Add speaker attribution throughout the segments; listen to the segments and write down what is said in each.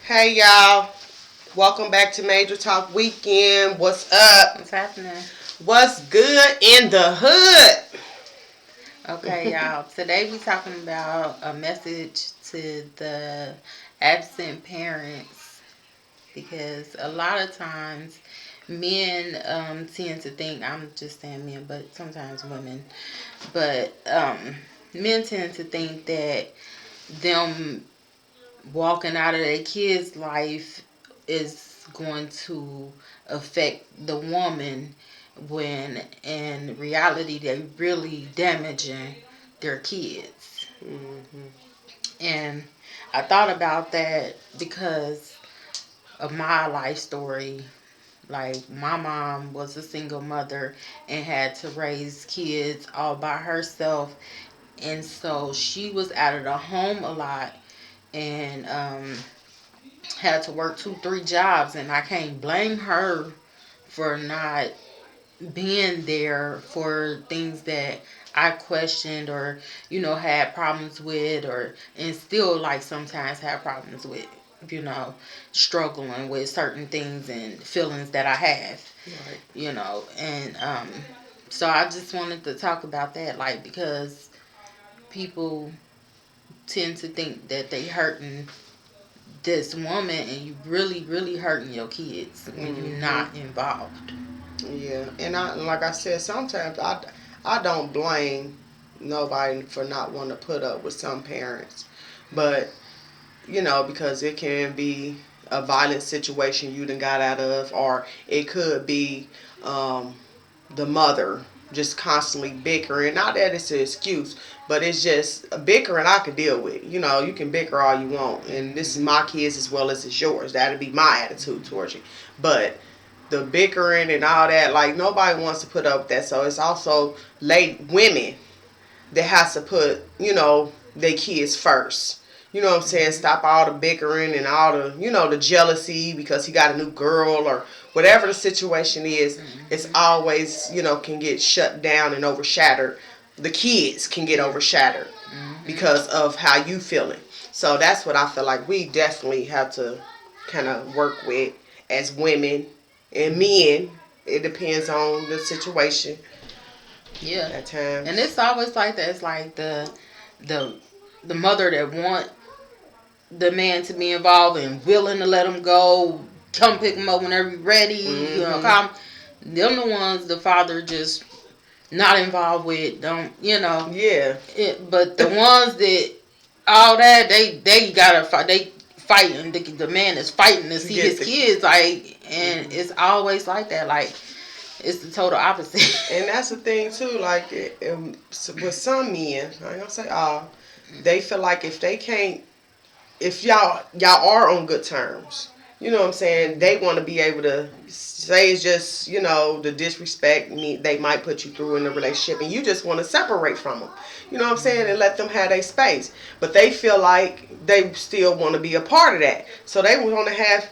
Speaker 1: Hey y'all, welcome back to Major Talk Weekend. What's up?
Speaker 2: What's happening?
Speaker 1: What's good in the hood?
Speaker 2: Okay, y'all. Today we talking about a message to the absent parents because a lot of times men tend to think, I'm just saying men, but sometimes women, but men tend to think that them walking out of their kid's life is going to affect the woman when in reality they really damaging their kids.
Speaker 1: Mm-hmm.
Speaker 2: And I thought about that because of my life story. Like, my mom was a single mother and had to raise kids all by herself, and so she was out of the home a lot, and had to work 2, 3 jobs, and I can't blame her for not being there for things that I questioned or had problems with, or and still like sometimes have problems with, you know struggling with certain things and feelings that I have,
Speaker 1: Right.
Speaker 2: and so I just wanted to talk about that, like, because people tend to think that they hurting this woman and you really hurting your kids when you're
Speaker 1: Mm-hmm.
Speaker 2: not involved.
Speaker 1: Yeah, and like I said, sometimes I don't blame nobody for not wanting to put up with some parents, but because it can be a violent situation you done got out of, or it could be um, the mother just constantly bickering. Not that it's an excuse, but it's just a bickering I could deal with. You can bicker all you want, and this is
Speaker 2: Mm-hmm.
Speaker 1: my kids as well as it's yours. That'd be my attitude towards you. But the bickering and all that, like nobody wants to put up with that. So it's also late women that has to put, their kids first. You know what I'm saying?
Speaker 2: Mm-hmm.
Speaker 1: Stop all the bickering and all the, the jealousy because he got a new girl or whatever the situation is. It's
Speaker 2: Mm-hmm.
Speaker 1: always, can get shut down and overshadowed. The kids can get
Speaker 2: Yeah.
Speaker 1: overshadowed
Speaker 2: Mm-hmm.
Speaker 1: because of how you feeling. So that's what I feel like we definitely have to kind of work with as women and
Speaker 2: Mm-hmm.
Speaker 1: men. It depends on the situation
Speaker 2: Yeah.
Speaker 1: at
Speaker 2: And
Speaker 1: times.
Speaker 2: it's always like that. It's like the the mother that want the man to be involved and willing to let him go, come pick him up whenever you're ready,
Speaker 1: Mm-hmm.
Speaker 2: come. Them the ones the father just not involved with, don't,
Speaker 1: Yeah.
Speaker 2: but the ones that all that they gotta fight, they fighting, the man is fighting to
Speaker 1: To
Speaker 2: see
Speaker 1: get
Speaker 2: his
Speaker 1: the.
Speaker 2: kids, like, and
Speaker 1: Mm-hmm.
Speaker 2: it's always like that, like, it's the total opposite.
Speaker 1: And that's the thing too. Like with some men, I ain't gonna say all, they feel like if they can't, if y'all are on good terms, you know what I'm saying. They want to be able to say it's just the disrespect me they might put you through in a relationship, and you just want to separate from them. You know what I'm saying, and let them have their space. But they feel like they still want to be a part of that, so they want to have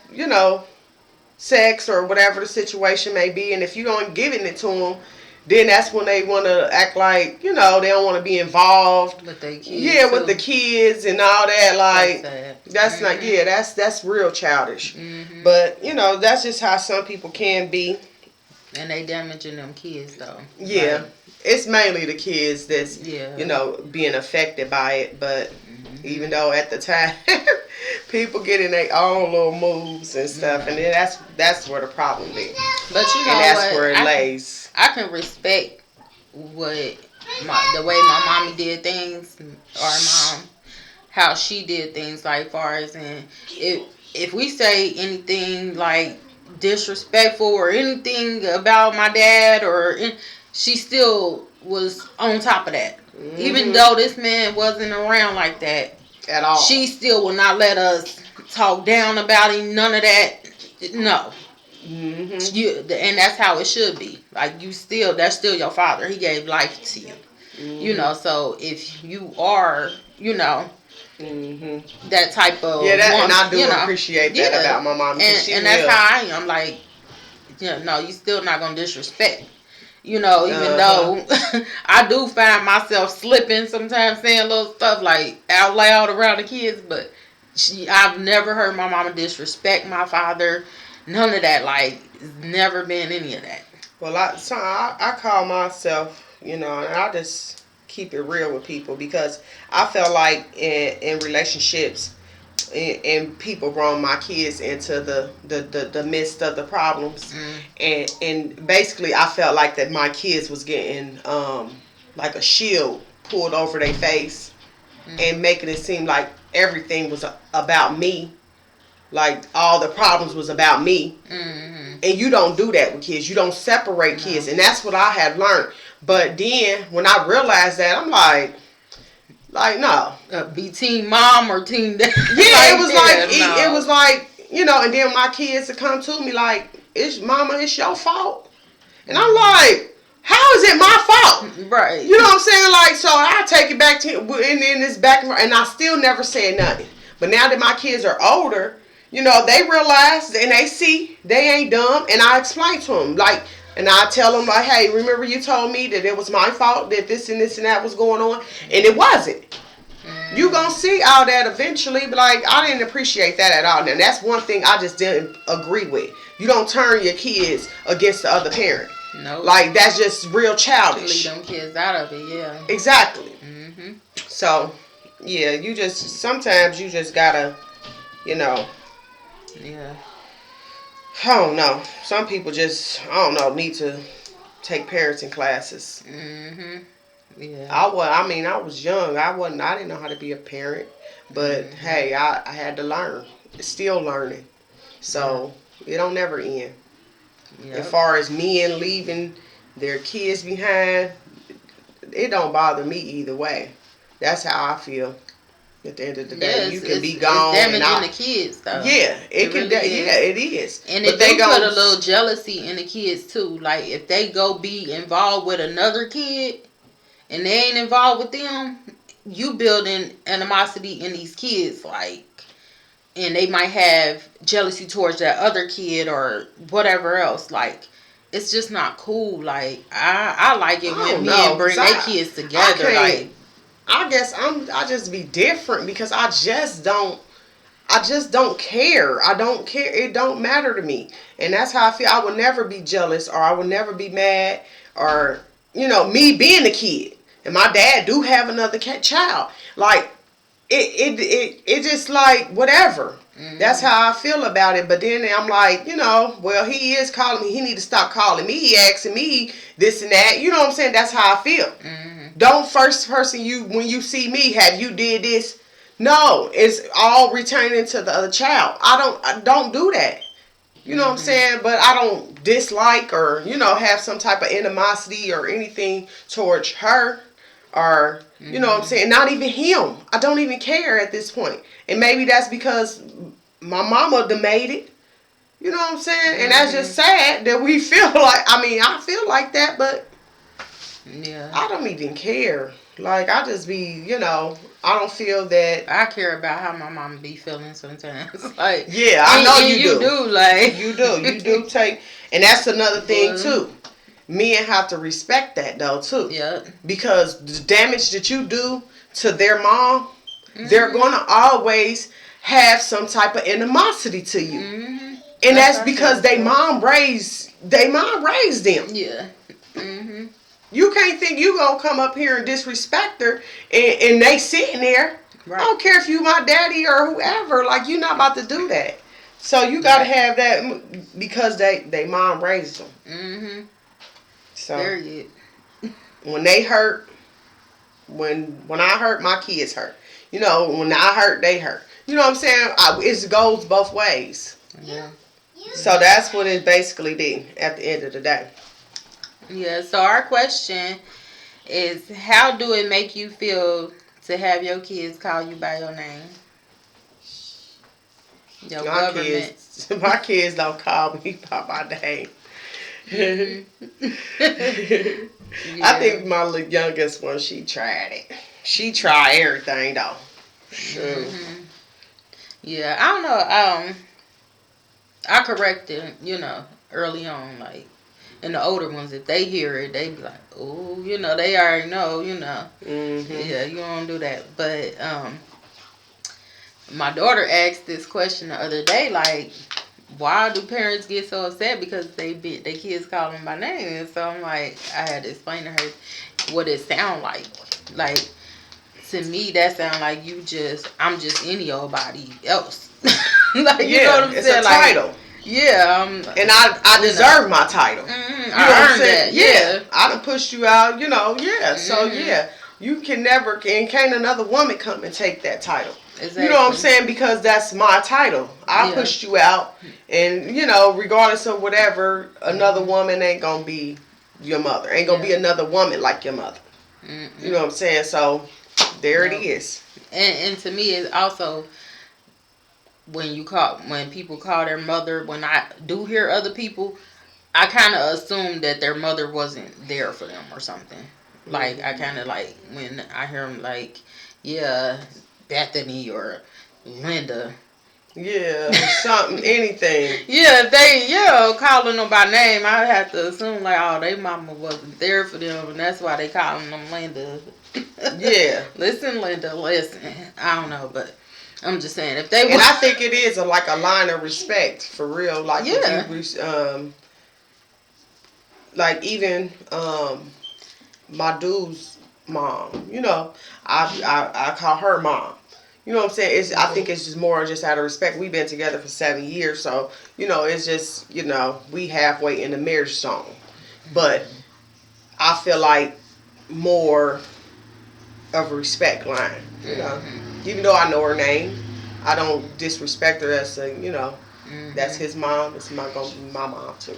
Speaker 1: sex or whatever the situation may be. And if you don't giving it to them, then that's when they want to act like they don't want to be involved.
Speaker 2: But they
Speaker 1: Yeah,
Speaker 2: kids
Speaker 1: with the
Speaker 2: too.
Speaker 1: kids and all that.
Speaker 2: That's
Speaker 1: Like
Speaker 2: sad.
Speaker 1: that's not.
Speaker 2: Mhm.
Speaker 1: Yeah, that's real childish.
Speaker 2: Mhm.
Speaker 1: But that's just how some people can be.
Speaker 2: And they damaging them kids though.
Speaker 1: Yeah,
Speaker 2: Like,
Speaker 1: it's mainly the kids that's
Speaker 2: yeah.
Speaker 1: being affected by it. But even
Speaker 2: Mhm.
Speaker 1: though at the time people get in their own little moves and stuff, and
Speaker 2: Yeah.
Speaker 1: then that's where the problem is,
Speaker 2: But you
Speaker 1: and
Speaker 2: know
Speaker 1: that's
Speaker 2: what?
Speaker 1: where it lays.
Speaker 2: I can respect what the way my mommy did things, or mom, how she did things, like far as, and if we say anything like disrespectful or anything about my dad, she still was on top of that. Even
Speaker 1: Mm-hmm.
Speaker 2: though this man wasn't around like that,
Speaker 1: At all.
Speaker 2: she still will not let us talk down about him. None of that. No,
Speaker 1: Mm-hmm.
Speaker 2: and that's how it should be. Like, that's still your father. He gave life to you.
Speaker 1: Mm-hmm.
Speaker 2: So if you are,
Speaker 1: Mm-hmm.
Speaker 2: that type
Speaker 1: Yeah,
Speaker 2: of
Speaker 1: that and
Speaker 2: woman,
Speaker 1: I do appreciate that
Speaker 2: yeah,
Speaker 1: about my mom because
Speaker 2: and
Speaker 1: she
Speaker 2: and that's
Speaker 1: will.
Speaker 2: how I am. Like, no, you still not gonna disrespect. Even
Speaker 1: Uh huh.
Speaker 2: though I do find myself slipping sometimes, saying little stuff like out loud around the kids, but I've never heard my mama disrespect my father. None of that. Like, never been any of that.
Speaker 1: Well, I call myself, and I just keep it real with people because I feel like in relationships and people brought my kids into the midst of the problems, and basically I felt like that my kids was getting like a shield pulled over their face and making it seem like everything was about me, like all the problems was about me. And you don't do that with kids. You don't separate kids, and that's what I had learned. But then when I realized that, I'm like no,
Speaker 2: be team mom or team dad.
Speaker 1: yeah, it was like and then my kids would come to me like, it's mama, it's your fault. And I'm like, how is it my fault?
Speaker 2: Right.
Speaker 1: You know what I'm saying? Like, so I take it back to, and then this back, and I still never said nothing. But now that my kids are older, they realize and they see they ain't dumb, and I explain to them like, and I tell them like, hey, remember you told me that it was my fault that this and this and that was going on, and it wasn't. You gonna see all that eventually, but like I didn't appreciate that at all. Now that's one thing I just didn't agree with. You don't turn your kids against the other parent.
Speaker 2: No.
Speaker 1: Like that's just real childish.
Speaker 2: Leave them kids out of it, yeah.
Speaker 1: Exactly. So, yeah, sometimes you just gotta,
Speaker 2: Yeah.
Speaker 1: I don't know. Some people just, I don't know, need to take parenting classes.
Speaker 2: Yeah.
Speaker 1: I was young. I didn't know how to be a parent. But, hey, I had to learn. Still learning. So, it don't never end. Yep. As far as men leaving their kids behind, it don't bother me either way. That's how I feel. At the end of the day, you can be gone.
Speaker 2: It's damaging the kids, though.
Speaker 1: Yeah, it is.
Speaker 2: And it do put a little jealousy in the kids too. Like if they go be involved with another kid, and they ain't involved with them, you building animosity in these kids, like, and they might have jealousy towards that other kid or whatever else. Like, it's just not cool. Like, I like it when men bring their kids together. Like,
Speaker 1: I guess I just be different because I just don't care. I don't care. It don't matter to me. And that's how I feel. I would never be jealous or I would never be mad or, me being a kid. And my dad do have another child. Like, it just like, whatever. That's how I feel about it. But then I'm like, well, he is calling me. He need to stop calling me. He asking me this and that. You know what I'm saying? That's how I feel. Don't first person when you see me, have you did this? No, it's all returning to the other child. I don't do that. You know what I'm saying? But I don't dislike or, have some type of animosity or anything towards her or, you know what I'm saying? Not even him. I don't even care at this point. And maybe that's because my mama done made it. You know what I'm saying? And that's just sad that we feel like, I feel like that, but I don't even care. Like, I just be, I don't feel that.
Speaker 2: I care about how my mama be feeling sometimes. Like,
Speaker 1: yeah, I know you do.
Speaker 2: You do, like.
Speaker 1: You do take, and that's another thing too. Men have to respect that though too.
Speaker 2: Yeah.
Speaker 1: Because the damage that you do to their mom, they're gonna always have some type of animosity to you. And that's because they mom raised them.
Speaker 2: Yeah.
Speaker 1: You can't think you gonna come up here and disrespect her and they sitting there. Right. I don't care if you my daddy or whoever. Like, you're not about to do that. So you gotta have that because they mom raised them. So
Speaker 2: period.
Speaker 1: When they hurt, when I hurt, my kids hurt. When I hurt, they hurt. You know what I'm saying? It goes both ways.
Speaker 2: Yeah.
Speaker 1: So that's what it basically did at the end of the day.
Speaker 2: Yeah, so our question is, how do it make you feel to have your kids call you by your name? Your government.
Speaker 1: My kids don't call me by my name. I think my youngest one, she tried it. She tried everything though. Sure.
Speaker 2: Yeah, I don't know. I corrected, early on, like. And the older ones, if they hear it, they be like, oh, they already know, Yeah, you don't do that. But My daughter asked this question the other day, like, why do parents get so upset because their kids call them by name? And so I'm like, I had to explain to her what it sound like. Like, to me, that sound like I'm just any old body else. Like, you know what
Speaker 1: Yeah,
Speaker 2: I'm
Speaker 1: it's a
Speaker 2: saying? Like,
Speaker 1: title.
Speaker 2: yeah,
Speaker 1: And I deserve my title.
Speaker 2: Mm-hmm,
Speaker 1: You know what
Speaker 2: I
Speaker 1: I'm
Speaker 2: earned
Speaker 1: saying?
Speaker 2: that. Yeah.
Speaker 1: I done pushed you out, yeah. So
Speaker 2: Mm-hmm.
Speaker 1: yeah, you can never and can't another woman come and take that title. You know what I'm
Speaker 2: Exactly.
Speaker 1: saying? Because that's my title. I
Speaker 2: Yeah.
Speaker 1: pushed you out, and regardless of whatever, another woman ain't gonna be your mother. Ain't gonna be
Speaker 2: Yeah.
Speaker 1: another woman like your mother. You know
Speaker 2: Mm-mm.
Speaker 1: what I'm saying? So there it
Speaker 2: No.
Speaker 1: is.
Speaker 2: And to me, it's also when people call their mother. When I do hear other people, I kind of assume that their mother wasn't there for them or something. Like, I kind of like when I hear them like, yeah, Bethany or Linda.
Speaker 1: Yeah, something, anything.
Speaker 2: Yeah, if they calling them by name, I have to assume like, oh, they mama wasn't there for them, and that's why they calling them Linda.
Speaker 1: Yeah.
Speaker 2: Listen, Linda, listen. I don't know, but I'm just saying if they
Speaker 1: And
Speaker 2: were,
Speaker 1: I think it is like a line of respect for real. Like if
Speaker 2: yeah,
Speaker 1: you, like even my dude's mom. I call her mom. You know what I'm saying? I think it's just more just out of respect. We've been together for 7 years, so it's just we halfway in the marriage song. But I feel like more of a respect line. Even though I know her name, I don't disrespect her as that's his mom. It's not gonna be my mom too.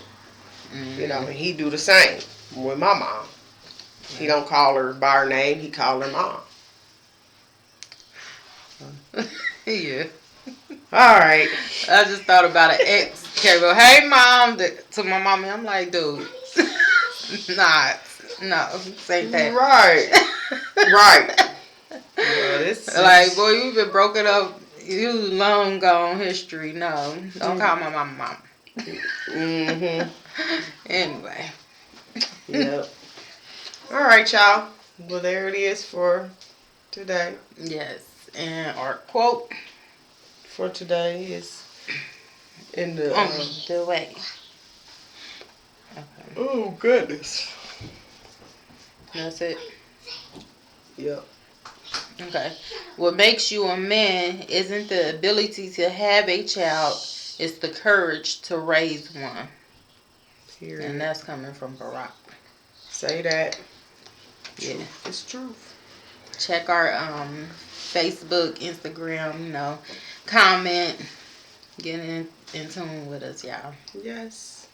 Speaker 1: And he do the same with my mom. He don't call her by her name. He call her mom.
Speaker 2: yeah.
Speaker 1: All right.
Speaker 2: I just thought about an ex cable. Hey, mom, to my mommy. I'm like, dude, not, no, say that.
Speaker 1: Right. Right. Well, this
Speaker 2: Like,
Speaker 1: is.
Speaker 2: boy, you've been broken up. You long gone history. No, don't call my mama mama.
Speaker 1: Mm-hmm.
Speaker 2: Anyway.
Speaker 1: Yep. All right, y'all. Well, there it is for today.
Speaker 2: Yes, and our quote
Speaker 1: For today is in the.
Speaker 2: on the way. Okay,
Speaker 1: Oh goodness.
Speaker 2: that's it.
Speaker 1: Yep.
Speaker 2: Okay. What makes you a man isn't the ability to have a child, it's the courage to raise one. And
Speaker 1: Period.
Speaker 2: that's coming from Barack.
Speaker 1: Say that.
Speaker 2: Yeah.
Speaker 1: Truth is truth.
Speaker 2: Check our Facebook, Instagram, comment, get in tune with us, y'all.
Speaker 1: Yes.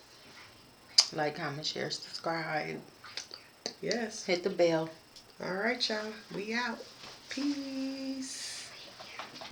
Speaker 2: Like, comment, share, subscribe.
Speaker 1: Yes.
Speaker 2: Hit the bell.
Speaker 1: All right, y'all. We out. Peace.